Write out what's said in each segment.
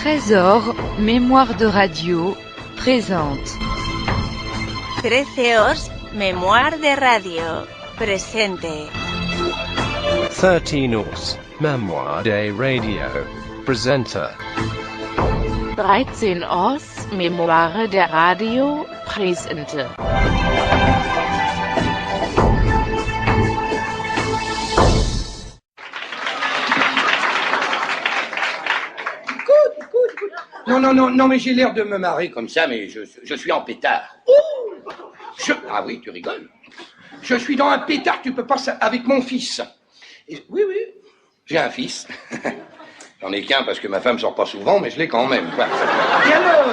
Trésor, mémoire de radio, présente. 13 mémoire de radio, presente. 13 mémoire de radio, presente. 13 mémoire de radio, presente. Non, mais j'ai l'air de me marrer comme ça, mais je suis en pétard. Ah oui, tu rigoles. Je suis dans un pétard, tu peux pas, avec mon fils. Oui, j'ai un fils. J'en ai qu'un parce que ma femme sort pas souvent, mais je l'ai quand même, quoi. Et alors,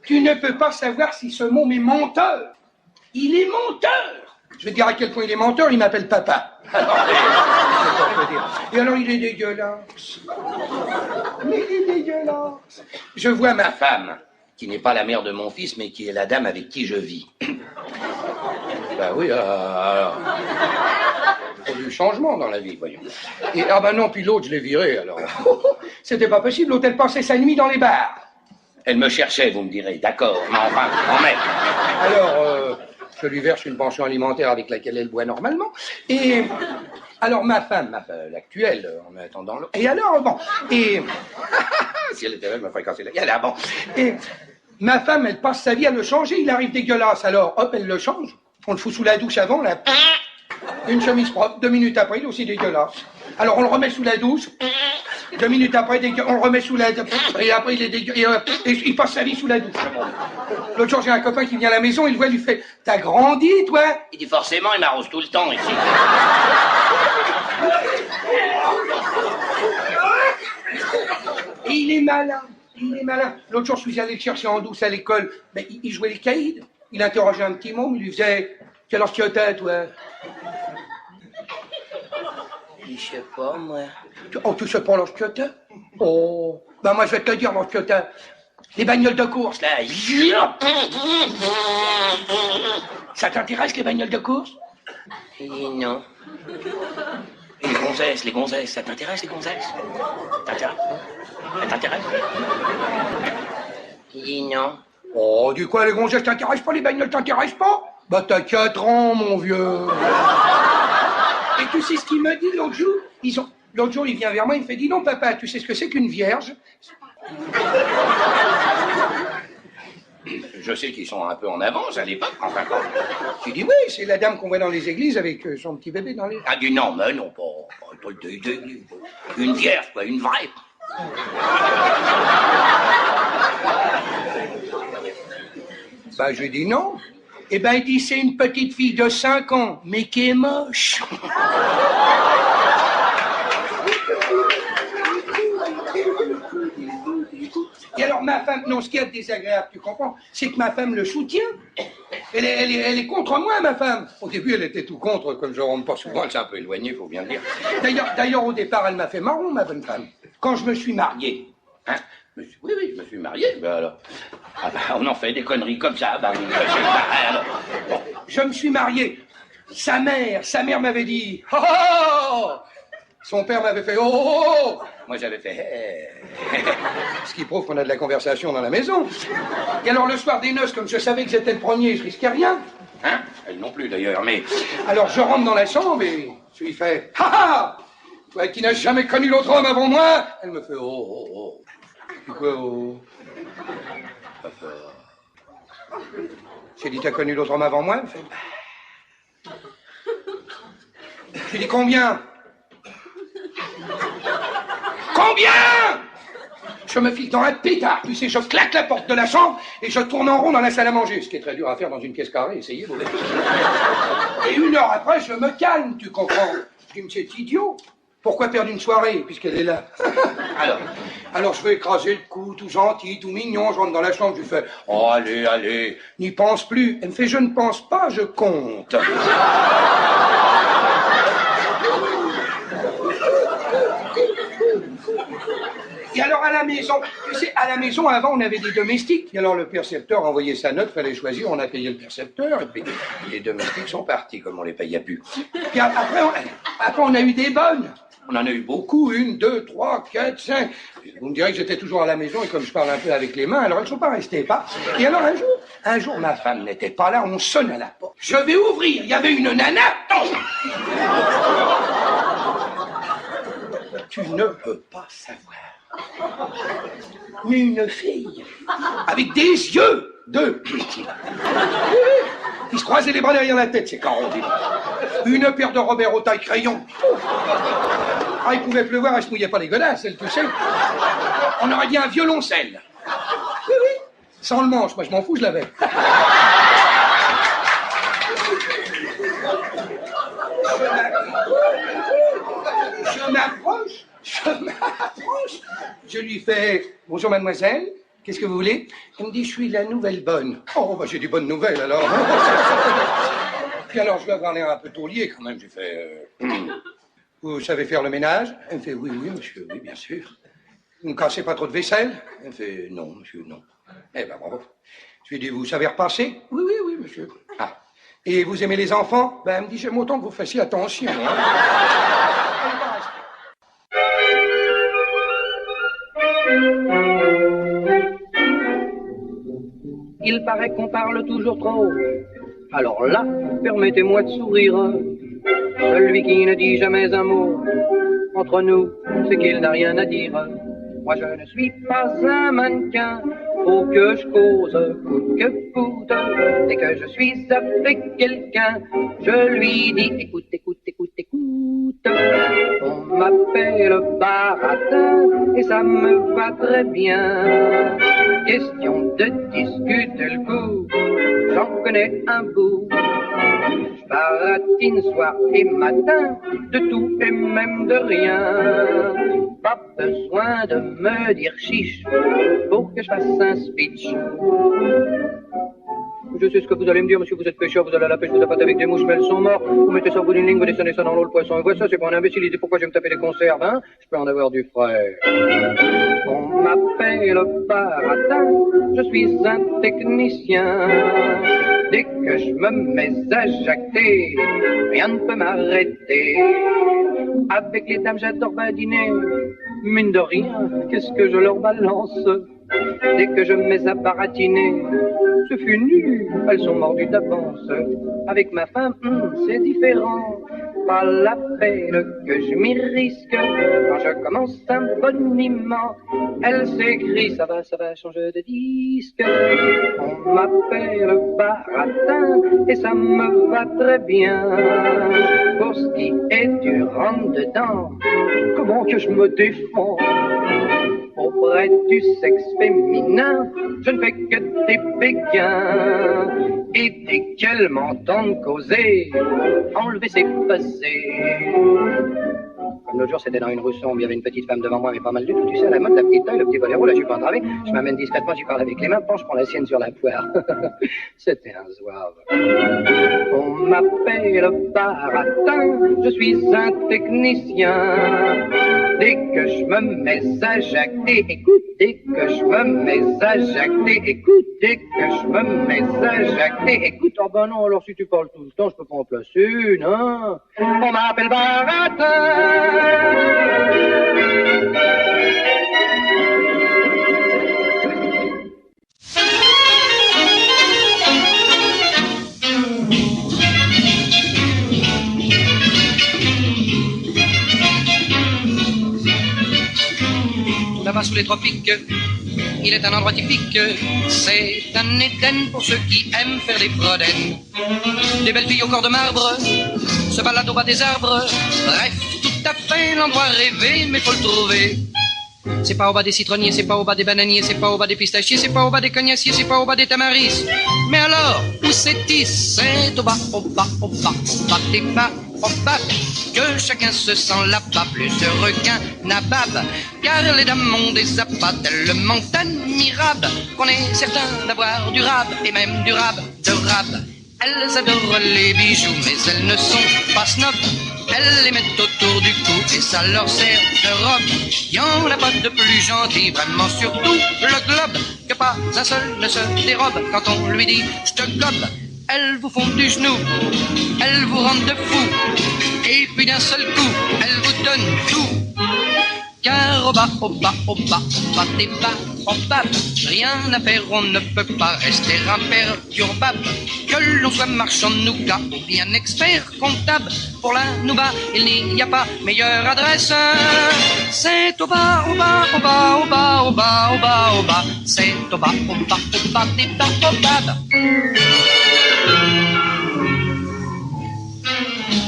tu ne peux pas savoir si ce môme est menteur. Il est menteur. Je vais te dire à quel point il est menteur, il m'appelle papa. Et alors il est dégueulasse. Mais il est dégueulasse. Je vois ma femme, qui n'est pas la mère de mon fils, mais qui est la dame avec qui je vis. Ben oui, alors... Il faut du changement dans la vie, voyons. Et non, puis l'autre, je l'ai viré, alors. C'était pas possible, l'autre, elle passait sa nuit dans les bars. Elle me cherchait, vous me direz, d'accord, mais enfin, quand même. Alors, je lui verse une pension alimentaire avec laquelle elle boit normalement. Et alors ma femme, l'actuelle, en attendant... Et alors, bon, et... si elle était là, elle me ferait casser la gueule, là, bon. Et ma femme, elle passe sa vie à le changer, il arrive dégueulasse, alors, hop, elle le change. On le fout sous la douche avant, là. Une chemise propre, 2 minutes après, il est aussi dégueulasse. Alors on le remet sous la douche, 2 minutes après, on le remet sous la douche, et après il est dégueulasse, et il passe sa vie sous la douche. L'autre jour, j'ai un copain qui vient à la maison, il le voit, il lui fait « T'as grandi, toi ?» Il dit « Forcément, il m'arrose tout le temps, ici. » Et il est malin. L'autre jour, je suis allé le chercher en douce à l'école, mais il jouait les caïds. Il interrogeait un petit môme, il lui faisait « Quel âge tu as, toi ?» Je sais pas, moi. Oh, tu sais pas l'âge que t'as? Oh, ben moi je vais te dire l'âge que t'as. Les bagnoles de course, là. Ça t'intéresse, les bagnoles de course? Non. Et les gonzesses, ça t'intéresse, les gonzesses? Ça t'intéresse? Non. Oh, du quoi, les gonzesses t'intéressent pas, les bagnoles t'intéressent pas? Bah t'as 4 ans, mon vieux. Et tu sais ce qu'il me dit l'autre jour? L'autre jour, il vient vers moi, il me fait « Dis donc, papa, tu sais ce que c'est qu'une vierge ?» Je sais qu'ils sont un peu en avance à l'époque, enfin quoi. Tu dis « Oui, c'est la dame qu'on voit dans les églises avec son petit bébé dans les... » Ah, dis non, mais non, pas une vierge, quoi, une vraie. Bah, je lui dis non. Eh ben, il dit, c'est une petite fille de 5 ans, mais qui est moche. Et alors, ma femme, non, ce qui est désagréable, tu comprends, c'est que ma femme le soutient. Elle est contre moi, ma femme. Au début, elle était tout contre, comme je rentre pas souvent, elle s'est un peu éloignée, il faut bien le dire. D'ailleurs, au départ, elle m'a fait marron, ma bonne femme. Quand je me suis marié, hein, oui, je me suis marié, ben alors... Ah ben, on en fait des conneries comme ça, ben, bon, je me suis marié. Sa mère m'avait dit « Oh, oh, oh !» Son père m'avait fait « Oh, oh, oh !» Moi, j'avais fait hey. Ce qui prouve qu'on a de la conversation dans la maison. Et alors, le soir des noces, comme je savais que j'étais le premier, je risquais rien. Hein? Elle non plus, d'ailleurs, mais... Alors, je rentre dans la chambre et je lui fais « Ha, ha ! Toi qui n'as jamais connu l'autre homme avant moi !» Elle me fait « Oh, oh, oh !» Pourquoi oh? J'ai dit, t'as connu l'autre homme avant moi? J'ai dit, combien? Combien? Je me file dans un pétard, tu sais, je claque la porte de la chambre et je tourne en rond dans la salle à manger, ce qui est très dur à faire dans une pièce carrée, essayez, vous verrez. Et 1 heure après, je me calme, tu comprends? Je dis, mais c'est idiot. Pourquoi perdre une soirée, puisqu'elle est là? Alors je vais écraser le cou, tout gentil, tout mignon, je rentre dans la chambre, je lui fais « Oh, allez, n'y pense plus. » Elle me fait « Je ne pense pas, je compte. » Et alors à la maison, tu sais, à la maison, avant, on avait des domestiques. Et alors le percepteur envoyait sa note, fallait choisir, on a payé le percepteur, et puis les domestiques sont partis, comme on les payait plus. Puis après, on a eu des bonnes. On en a eu beaucoup, 1, 2, 3, 4, 5. Vous me direz que j'étais toujours à la maison et comme je parle un peu avec les mains, alors elles ne sont pas restées pas. Et alors un jour, ma femme n'était pas là, on sonne à la porte. Je vais ouvrir, il y avait une nana. Tu ne peux pas savoir. Mais une fille, avec des yeux qui se croisaient les bras derrière la tête, c'est caron, dis donc. Une paire de Robert au taille crayon. Ah, il pouvait pleuvoir, elle se mouillait pas les godasses, elle touchait. On aurait dit un violoncelle. Oui. Sans le manche, moi je m'en fous, je l'avais. Je m'approche. Je lui fais « Bonjour mademoiselle, qu'est-ce que vous voulez ?» Elle me dit « Je suis la nouvelle bonne. » Oh, bah j'ai des bonnes nouvelles alors. Puis alors je vais avoir l'air un peu taulier quand même. J'ai fait « Vous savez faire le ménage ?» Elle me fait « Oui, monsieur, oui, bien sûr. » Vous ne cassez pas trop de vaisselle? Elle me fait « Non, monsieur, non. » Eh ben bravo. Je lui dis « Vous savez repasser ?» Oui, monsieur. Ah. Et vous aimez les enfants? Ben elle me dit « J'aime autant que vous fassiez attention. » Il paraît qu'on parle toujours trop. Alors là, permettez-moi de sourire. Celui qui ne dit jamais un mot entre nous, c'est qu'il n'a rien à dire. Moi je ne suis pas un mannequin. Faut que je cause coûte que coûte. Dès que je suis avec quelqu'un, je lui dis écoute. On m'appelle baratin et ça me va très bien. Question de discuter le coup, j'en connais un bout. Je baratine soir et matin, de tout et même de rien. Pas besoin de me dire chiche pour que je fasse un speech. Je sais ce que vous allez me dire, monsieur, vous êtes pêcheur, vous allez à la pêche, vous tapez avec des mouches, mais elles sont mortes. Vous mettez ça au bout d'une ligne, vous descendez ça dans l'eau, le poisson. Et voilà, ça, c'est pas une imbécilité. Pourquoi je vais me taper des conserves, hein? Je peux en avoir du frais. On m'appelle baratin, je suis un technicien. Dès que je me mets à jacter, rien ne peut m'arrêter. Avec les dames, j'adore badiner. Mine de rien, qu'est-ce que je leur balance? Dès que je me mets à baratiner, c'est fini, elles sont mordues d'avance. Avec ma femme, c'est différent. Pas la peine que je m'y risque. Quand je commence un boniment, elle s'écrie, ça va, changer de disque. On m'appelle baratin et ça me va très bien. Pour ce qui est du rentre-dedans, comment que je me défends? Auprès du sexe féminin, je ne fais que des béguins. Et dès qu'elles m'entendent causer, enlever c'est passé. Comme l'autre jour, c'était dans une rue sombre, il y avait une petite femme devant moi, mais pas mal du tout. Tu sais, à la mode, la petite taille, le petit boléro, la jupe entravée. Je m'amène discrètement, j'y parle avec les mains, je prends la sienne sur la poire. C'était un zouave. On m'appelle baratin, je suis un technicien. Dès que je me mets à jacter, écoute, dès que je me mets à jacter, écoute, dès que je me mets à jacter, écoute, oh ben non, alors si tu parles tout le temps, je peux pas en placer une, hein. On m'appelle baratin. Là-bas sous les tropiques, il est un endroit typique. C'est un Éden pour ceux qui aiment faire des prodennes. Des belles filles au corps de marbre se baladent au bas des arbres. Bref, tout à fait l'endroit rêvé, mais faut le trouver. C'est pas au bas des citronniers, c'est pas au bas des bananiers, c'est pas au bas des pistachiers, c'est pas au bas des cognaciers, c'est pas au bas des tamaris. Mais alors, où c'est-il? C'est au bas des bas, que chacun se sent là-bas plus heureux qu'un nabab. Car les dames ont des appâts tellement admirables qu'on est certain d'avoir du rab, et même du rab de rab. Elles adorent les bijoux, mais elles ne sont pas snobs. Elles les mettent autour du cou et ça leur sert de robe. Y'en a pas de plus gentil, vraiment sur tout le globe, que pas un seul ne se dérobe quand on lui dit « je te gobe ». Elles vous font du genou, elles vous rendent de fou, et puis d'un seul coup, elles vous donnent tout. Car au bas, des bas, en bas, rien à faire, on ne peut pas rester imperturbable. Que l'on soit marchand de nougat ou bien expert comptable, pour la nougat, il n'y a pas meilleure adresse. C'est au bas, au bas, au bas, au bas, au bas, au bas, au bas. C'est au bas, des bas, au bas.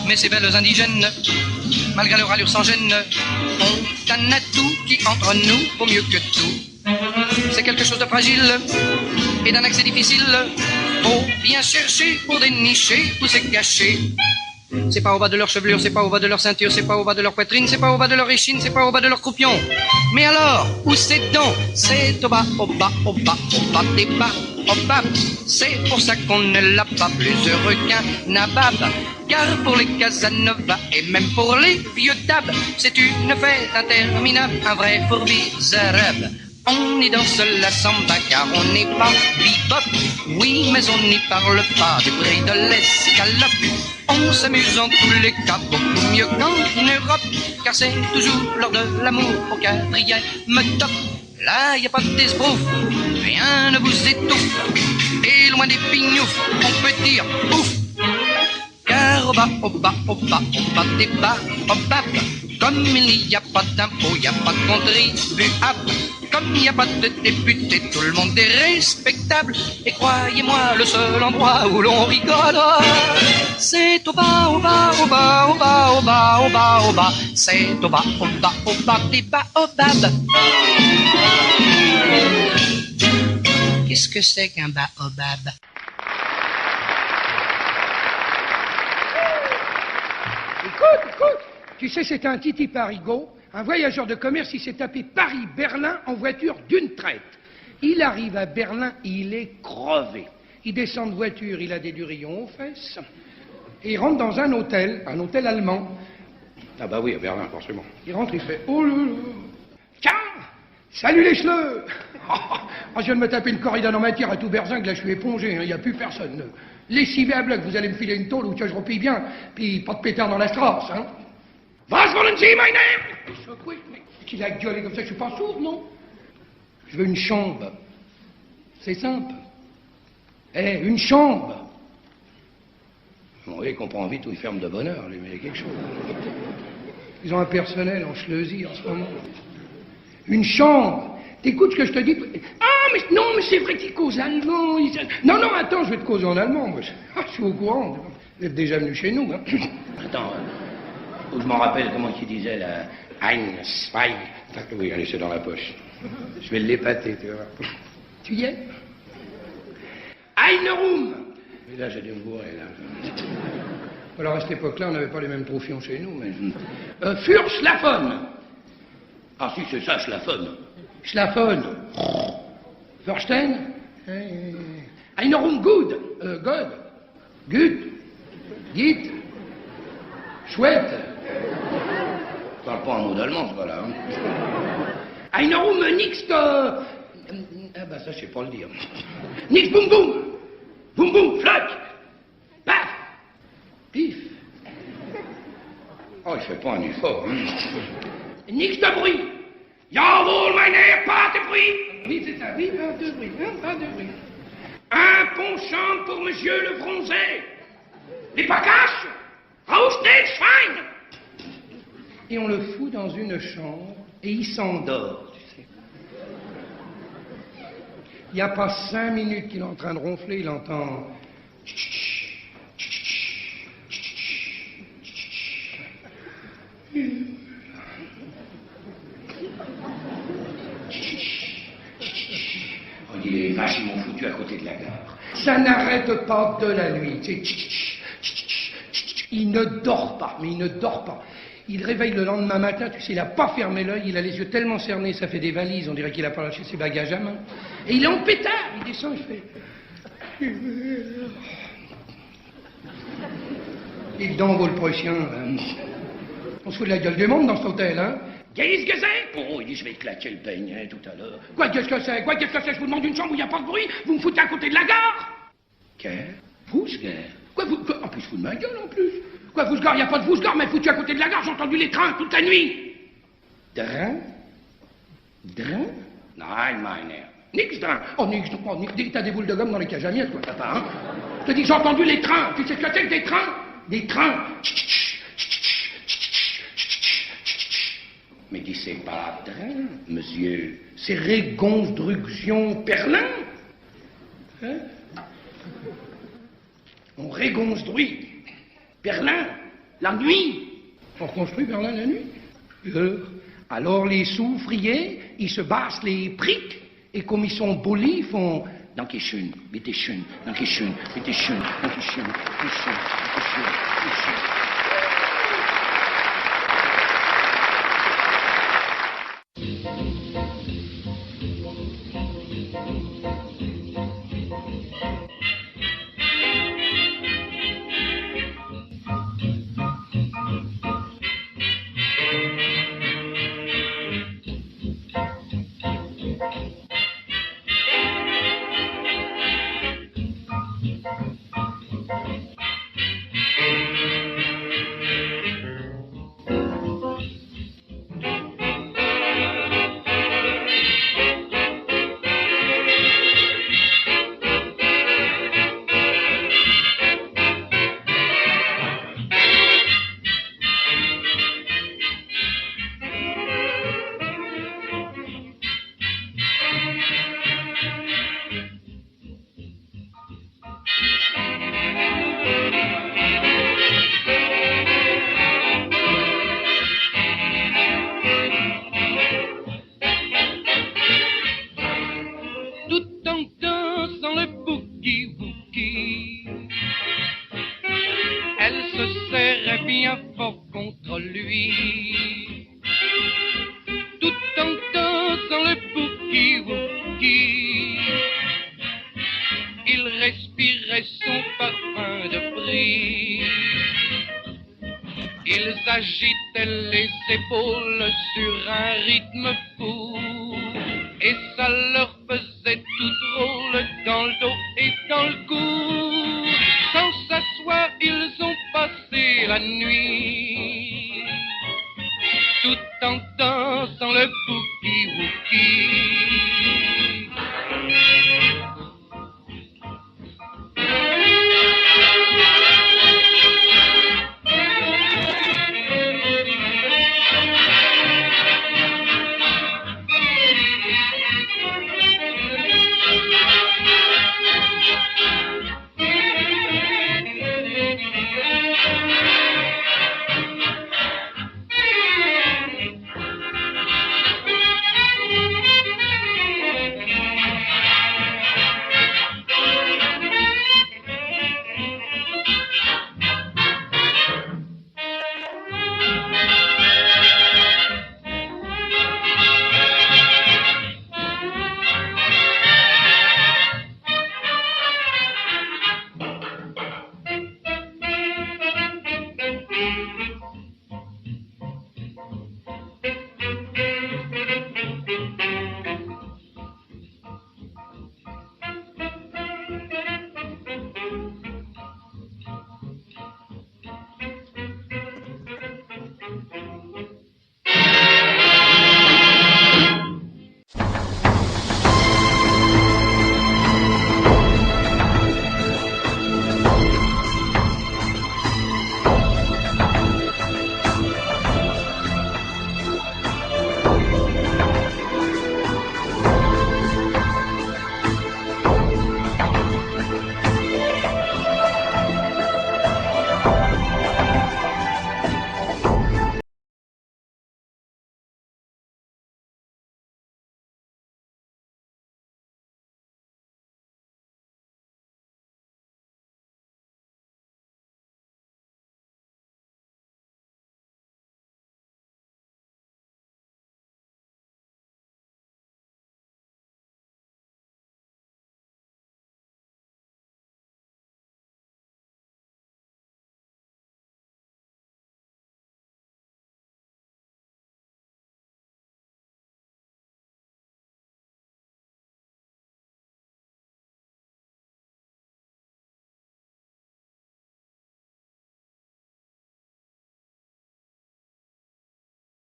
Mais ces belles indigènes, malgré leur allure sans gêne, ont un atout qui entre nous vaut mieux que tout. C'est quelque chose de fragile et d'un accès difficile. Faut bien chercher pour dénicher où c'est caché. C'est pas au bas de leur chevelure, c'est pas au bas de leur ceinture, c'est pas au bas de leur poitrine, c'est pas au bas de leur échine, c'est pas au bas de leur croupion. Mais alors, où c'est donc? C'est au bas, au bas, au bas, au bas des bas, au bas. C'est pour ça qu'on ne l'a pas plus heureux qu'un nabab. Car pour les Casanova et même pour les vieux tables, c'est une fête interminable, un vrai fourbi arabe. On y danse la samba car on n'est pas bebop. Oui, mais on n'y parle pas du bruit de l'escalope. On s'amuse en tous les cas beaucoup mieux qu'en Europe, car c'est toujours lors de l'amour au quatrième top. Là, y a pas d'esbrouf, rien ne vous étouffe. Et loin des pignoufs, on peut dire ouf. Car au bas, au bas, au bas, au bas des bas, au bas. Comme il n'y a pas d'impôt, il n'y a pas de contribuable. Comme il n'y a pas de député, tout le monde est respectable. Et croyez-moi, le seul endroit où l'on rigole, c'est au bas, au bas, au bas, au bas, au bas, au bas, au bas. C'est au bas, au bas, au bas, des bas, au bas. Qu'est-ce que c'est qu'un baobab? Écoute, tu sais, c'est un Titi Parigot, un voyageur de commerce, il s'est tapé Paris-Berlin en voiture d'une traite. Il arrive à Berlin, il est crevé. Il descend de voiture, il a des durillons aux fesses, et il rentre dans un hôtel allemand. Ah bah oui, à Berlin, forcément. Il rentre, il fait « Oh là là, tiens, salut les chleux !» Je viens de me taper une corrida dans ma tire à tout berzingue, là je suis épongé, il n'y a plus personne. Lessivé à bloc, vous allez me filer une tôle ou que je repille bien, puis pas de pétard dans la strasse, hein. Was wollen Sie, meine? Secoué, mais qu'il a gueulé comme ça, je suis pas sourd, non? Je veux une chambre. C'est simple. Une chambre. Vous voyez, il comprend vite où il ferme de bonne heure, lui, mais il y a quelque chose. Ils ont un personnel en Schlesien en ce moment. Une chambre. T'écoutes ce que je te dis? Ah, mais non, mais c'est vrai qu'il cause allemand. Non, attends, je vais te causer en allemand. Moi. Je suis au courant. Vous êtes déjà venu chez nous, hein. Attends, faut que je m'en rappelle comment il disait, là. Ein, zwei. Oui, allez, c'est dans la poche. Je vais l'épater, tu vois. Tu y es? Eine Room. Et là, j'ai dû me bourrer, là. Alors, à cette époque-là, on n'avait pas les mêmes troufions chez nous, mais... Für Schlafen. Ah, si, c'est ça, Schlafen. Schlafen. Verstehen? Eine Room good. God. Gut. Git. Chouette. Je parle pas un mot d'allemand, ce gars-là. Hein. Eine Room nix de... Ah bah ça, je sais pas le dire. Nix boum boum. Boum boum, flac. Paf. Pif. Oh, il fait pas un effort. Hein. Nix de bruit. Jawohl, mein Herr, pas de bruit. Oui, c'est ça, oui, pas de bruit, hein, pas de bruit. Un penchant pour monsieur le bronzé. Les pagaches. Raus des Schwein. Et on le fout dans une chambre et il s'endort, tu sais. Il n'y a pas 5 minutes qu'il est en train de ronfler, il entend... Il est vachement foutu à côté de la gare. Ça n'arrête pas de la nuit. Il ne dort pas, mais il ne dort pas. Il réveille le lendemain matin, tu sais, il n'a pas fermé l'œil, il a les yeux tellement cernés, ça fait des valises, on dirait qu'il n'a pas lâché ses bagages à main. Et il est en pétard, il descend, il fait... Et dedans, vaut le Prussien. On se fout de la gueule du monde dans cet hôtel, hein. Qu'est-ce que c'est? Oh, il dit, je vais éclater le peigne tout à l'heure. Quoi, qu'est-ce que c'est? Je vous demande une chambre où il n'y a pas de bruit, vous me foutez à côté de la gare? Qu'est? Fousse-gare? Quoi, vous... En plus, fous de ma gueule, en plus. Quoi, Fousse-gare? Il n'y a pas de Fousse-gare, mais foutu à côté de la gare, j'ai entendu les trains toute la nuit. Train? Drain? Nein, meine. Nix drain. Oh, nix. T'as des boules de gomme dans les cajamières, toi, papa, hein? Je te dis, j'ai entendu les trains. Tu sais ce que c'est que des trains? Des trains. Mais dis, c'est pas train, monsieur. C'est réconstruction Berlin. Hein? On réconstruit Berlin la nuit. On reconstruit Berlin la nuit. Alors les sous-ouvriers, ils se bassent les briques, et comme ils sont polis, ils font Dankeschön, bitteschön, Dankeschön, bitteschön, Dankeschön, bitteschön, bitteschön, bitteschön. Tout en dansant le boogie-woogie.